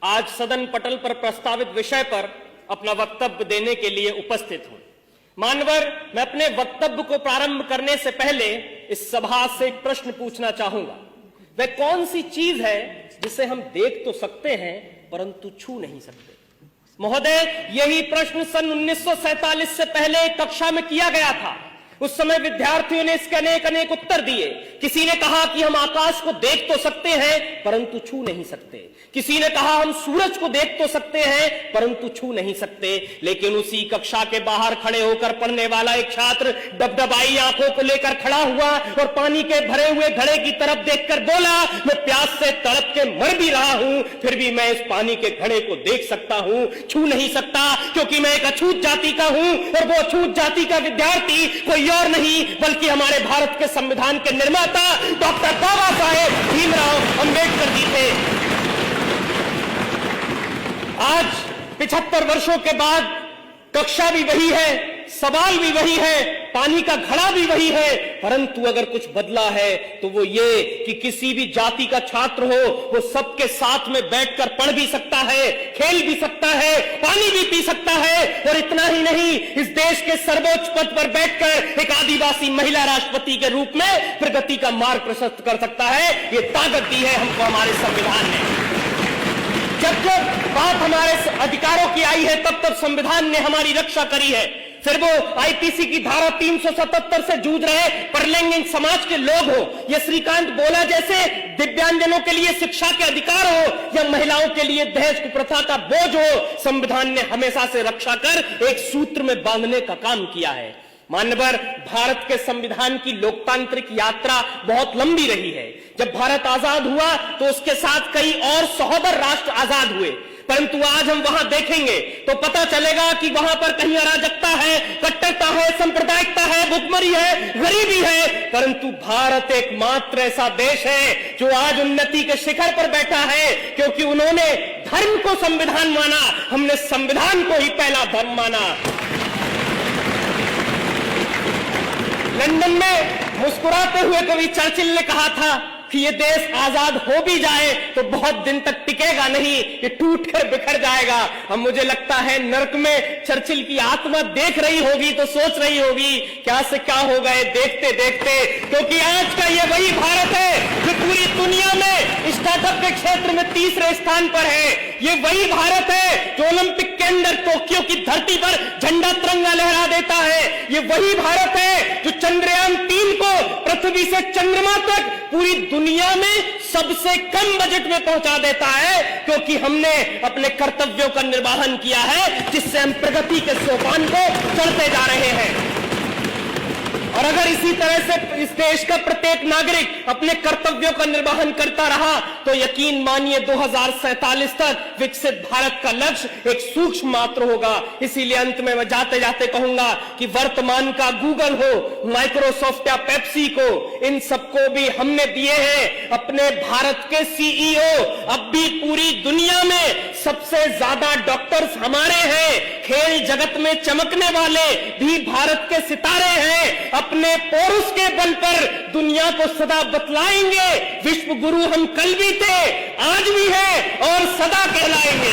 आज सदन पटल पर प्रस्तावित विषय पर अपना वक्तव्य देने के लिए उपस्थित हूं। मान्यवर, मैं अपने वक्तव्य को प्रारंभ करने से पहले इस सभा से एक प्रश्न पूछना चाहूंगा। वह कौन सी चीज है जिसे हम देख तो सकते हैं परंतु छू नहीं सकते? महोदय, यही प्रश्न सन 1947 से पहले कक्षा में किया गया था। उस समय विद्यार्थियों ने इसके अनेक उत्तर दिए। किसी ने कहा कि हम आकाश को देख तो सकते हैं परंतु छू नहीं सकते। किसी ने कहा हम सूरज को देख तो सकते हैं परंतु छू नहीं सकते। लेकिन उसी कक्षा के बाहर खड़े होकर पढ़ने वाला एक छात्र डबडबाई आंखों को लेकर खड़ा हुआ और पानी के भरे हुए घड़े की तरफ देखकर बोला, मैं प्यास से तड़प के मर भी रहा हूं, फिर भी मैं इस पानी के घड़े को देख सकता हूं, छू नहीं सकता, क्योंकि मैं एक अछूत जाति का हूं। और वो अछूत जाति का विद्यार्थी कोई और नहीं बल्कि हमारे भारत के संविधान के निर्माता डॉक्टर बाबा साहेब भीमराव अंबेडकर जी थे। आज 75 वर्षों के बाद कक्षा भी वही है, सवाल भी वही है, पानी का घड़ा भी वही है, परंतु अगर कुछ बदला है तो वो ये कि किसी भी जाति का छात्र हो वो सबके साथ में बैठकर पढ़ भी सकता है, खेल भी सकता है, पानी भी पी सकता है। और इतना ही नहीं, इस देश के सर्वोच्च पद पर बैठकर एक आदिवासी महिला राष्ट्रपति के रूप में प्रगति का मार्ग प्रशस्त कर सकता है। ये ताकत दी है हमको हमारे संविधान ने। जब जब बात हमारे अधिकारों की आई है तब तब संविधान ने हमारी रक्षा करी है। फिर वो आईपीसी की धारा 377 से जूझ रहे परलैंगिक समाज के लोग हो, या श्रीकांत बोला जैसे दिव्यांगजनों के लिए शिक्षा के अधिकार हो, या महिलाओं के लिए दहेज कुप्रथा का बोझ हो, संविधान ने हमेशा से रक्षा कर एक सूत्र में बांधने का काम किया है। मान्यवर, भारत के संविधान की लोकतांत्रिक यात्रा बहुत लंबी रही है। जब भारत आजाद हुआ तो उसके साथ कई और सहोदर राष्ट्र आजाद हुए, परंतु आज हम वहां देखेंगे तो पता चलेगा कि वहां पर कहीं अराजकता है, कट्टरता है, सांप्रदायिकता है, भुखमरी है, गरीबी है, परंतु भारत एकमात्र ऐसा देश है जो आज उन्नति के शिखर पर बैठा है, क्योंकि उन्होंने धर्म को संविधान माना, हमने संविधान को ही पहला धर्म माना। लंदन में मुस्कुराते हुए कवि चर्चिल ने कहा था कि ये देश आजाद हो भी जाए तो बहुत दिन तक टिकेगा नहीं, ये टूट कर बिखर जाएगा। अब मुझे लगता है नर्क में चर्चिल की आत्मा देख रही होगी तो सोच रही होगी क्या से क्या हो गए देखते देखते, क्योंकि आज का ये वही भारत है जो पूरी दुनिया में स्टार्टअप के क्षेत्र में तीसरे स्थान पर है। ये वही भारत है जो ओलंपिक के अंदर टोक्यो की धरती पर झंडा तिरंगा लहरा देता है। ये वही भारत है जो चंद्रयान 3 को पृथ्वी से चंद्रमा तक पूरी दुनिया में सबसे कम बजट में पहुंचा देता है, क्योंकि हमने अपने कर्तव्यों का निर्वहन किया है, जिससे हम प्रगति के सोपान को चढ़ते जा रहे हैं। और अगर इसी तरह से इस देश का प्रत्येक नागरिक अपने कर्तव्यों का निर्वहन करता रहा तो यकीन मानिए 2047 तक विकसित भारत का लक्ष्य एक सूक्ष्म मात्र होगा। इसीलिए अंत में मैं जाते जाते कहूंगा कि वर्तमान का गूगल हो, माइक्रोसॉफ्ट या पेप्सी को, इन सबको भी हमने दिए हैं अपने भारत के सीईओ। अब भी पूरी दुनिया में सबसे ज्यादा डॉक्टर्स हमारे हैं। खेल जगत में चमकने वाले भी भारत के सितारे हैं। अपने पौरुष के बल पर दुनिया को सदा बतलाएंगे, विश्व गुरु हम कल भी थे, आज भी हैं और सदा कहलाएंगे।